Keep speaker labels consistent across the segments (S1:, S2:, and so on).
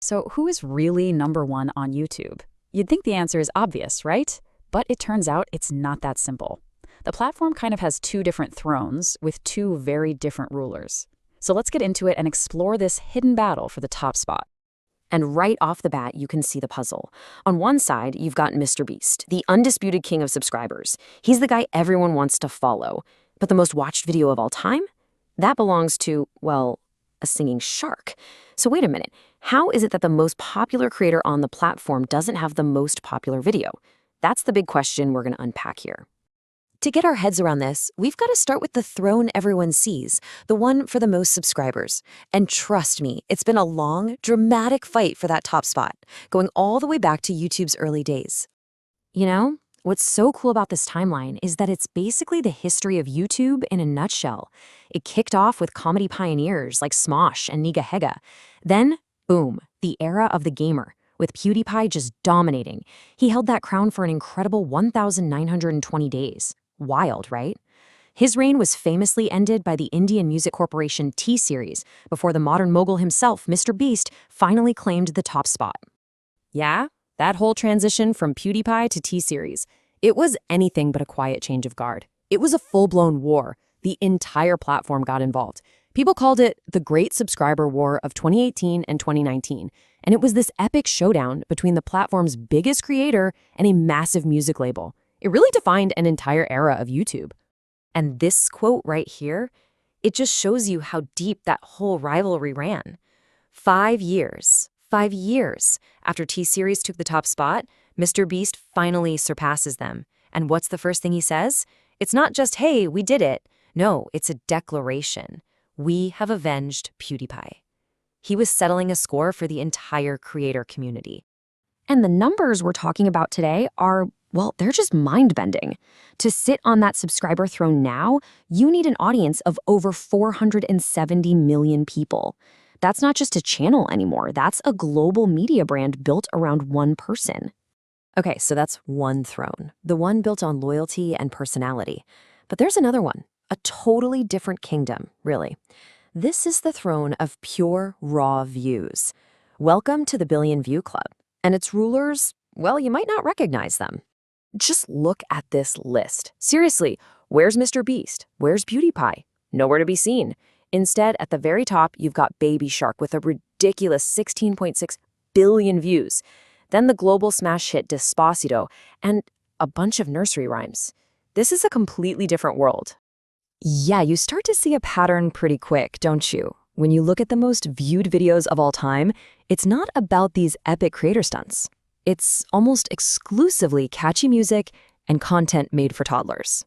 S1: So, who is really number one on YouTube? You'd think the answer is obvious, right? But it turns out it's not that simple. The platform kind of has two different thrones with two very different rulers. So, let's get into it and explore this hidden battle for the top spot.
S2: And right off the bat, you can see the puzzle. On one side, you've got Mr. Beast, the undisputed king of subscribers. He's the guy everyone wants to follow. But the most watched video of all time? That belongs to, well, a singing shark. So wait a minute. How is it that the most popular creator on the platform doesn't have the most popular video? That's the big question we're going to unpack here. To get our heads around this, we've got to start with the throne everyone sees, the one for the most subscribers. And trust me, it's been a long, dramatic fight for that top spot, going all the way back to YouTube's early days. You know, what's so cool about this timeline is that it's basically the history of YouTube in a nutshell. It kicked off with comedy pioneers like Smosh and Niga Hega. Then, boom, the era of the gamer, with PewDiePie just dominating. He held that crown for an incredible 1,920 days. Wild, right? His reign was famously ended by the Indian music corporation T-Series before the modern mogul himself, Mr. Beast, finally claimed the top spot.
S3: Yeah, that whole transition from PewDiePie to T-Series, it was anything but a quiet change of guard. It was a full-blown war. The entire platform got involved. People called it the Great Subscriber War of 2018 and 2019, and it was this epic showdown between the platform's biggest creator and a massive music label. It really defined an entire era of YouTube.
S2: And this quote right here, it just shows you how deep that whole rivalry ran. 5 years after T-Series took the top spot, Mr. Beast finally surpasses them. And what's the first thing he says? It's not just, hey, we did it. No, it's a declaration. We have avenged PewDiePie. He was settling a score for the entire creator community. And the numbers we're talking about today are, well, they're just mind-bending. To sit on that subscriber throne now, you need an audience of over 470 million people. That's not just a channel anymore. That's a global media brand built around one person. Okay, so that's one throne, the one built on loyalty and personality. But there's another one, a totally different kingdom, really. This is the throne of pure, raw views. Welcome to the Billion View Club. And its rulers, well, you might not recognize them. Just look at this list. Seriously, where's Mr. Beast? Where's PewDiePie? Nowhere to be seen. Instead, at the very top, you've got Baby Shark with a ridiculous 16.6 billion views. Then the global smash hit Despacito and a bunch of nursery rhymes. This is a completely different world.
S3: Yeah, you start to see a pattern pretty quick, don't you? When you look at the most viewed videos of all time, it's not about these epic creator stunts. It's almost exclusively catchy music and content made for toddlers.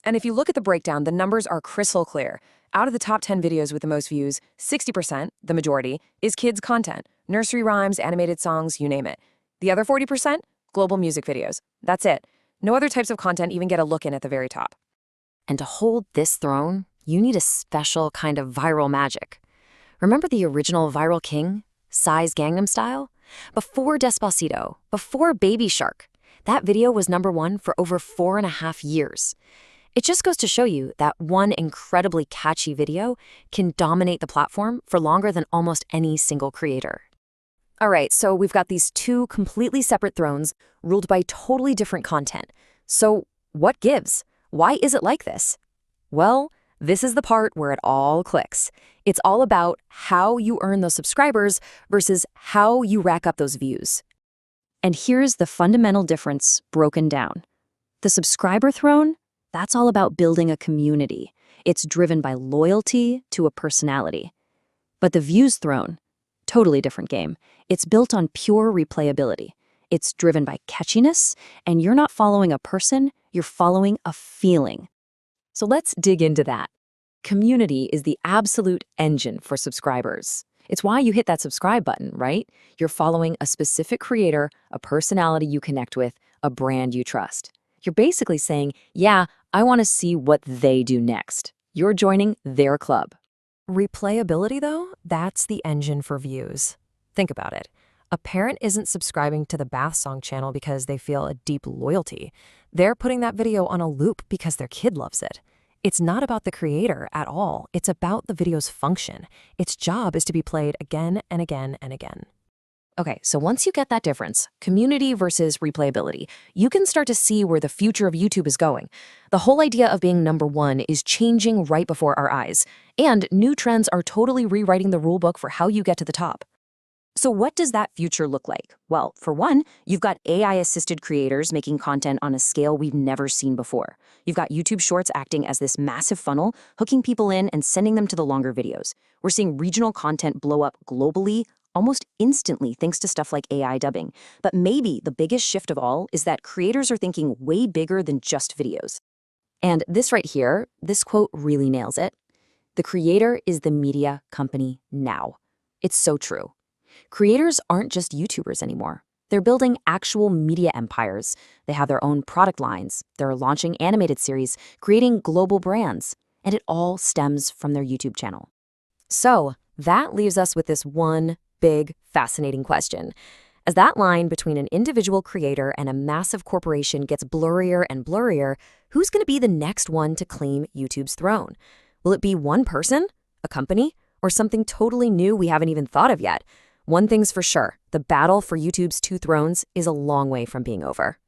S4: And if you look at the breakdown, the numbers are crystal clear. Out of the top 10 videos with the most views, 60%, the majority, is kids' content. Nursery rhymes, animated songs, you name it. The other 40%? Global music videos. That's it. No other types of content even get a look in at the very top.
S2: And to hold this throne, you need a special kind of viral magic. Remember the original viral king, Psy's Gangnam Style? Before Despacito, before Baby Shark, that video was #1 for over 4.5 years. It just goes to show you that one incredibly catchy video can dominate the platform for longer than almost any single creator. All right, so we've got these two completely separate thrones ruled by totally different content. So what gives? Why is it like this? Well, this is the part where it all clicks. It's all about how you earn those subscribers versus how you rack up those views. And here's the fundamental difference broken down. The subscriber throne, that's all about building a community. It's driven by loyalty to a personality. But the views throne, totally different game. It's built on pure replayability. It's driven by catchiness, and you're not following a person, you're following a feeling. So let's dig into that. Community is the absolute engine for subscribers. It's why you hit that subscribe button, right? You're following a specific creator, a personality you connect with, a brand you trust. You're basically saying, yeah, I want to see what they do next. You're joining their club.
S5: Replayability, though, that's the engine for views. Think about it. A parent isn't subscribing to the Bath Song channel because they feel a deep loyalty. They're putting that video on a loop because their kid loves it. It's not about the creator at all. It's about the video's function. Its job is to be played again and again and again.
S3: Okay, so once you get that difference, community versus replayability, you can start to see where the future of YouTube is going. The whole idea of being number one is changing right before our eyes, and new trends are totally rewriting the rulebook for how you get to the top.
S1: So what does that future look like? Well, for one, you've got AI-assisted creators making content on a scale we've never seen before. You've got YouTube Shorts acting as this massive funnel, hooking people in and sending them to the longer videos. We're seeing regional content blow up globally, almost instantly thanks to stuff like AI dubbing. But maybe the biggest shift of all is that creators are thinking way bigger than just videos.
S2: And this right here, this quote really nails it. The creator is the media company now. It's so true. Creators aren't just YouTubers anymore. They're building actual media empires. They have their own product lines. They're launching animated series, creating global brands. And it all stems from their YouTube channel. So that leaves us with this one big, fascinating question. As that line between an individual creator and a massive corporation gets blurrier and blurrier, who's going to be the next one to claim YouTube's throne? Will it be one person, a company, or something totally new we haven't even thought of yet? One thing's for sure, the battle for YouTube's two thrones is a long way from being over.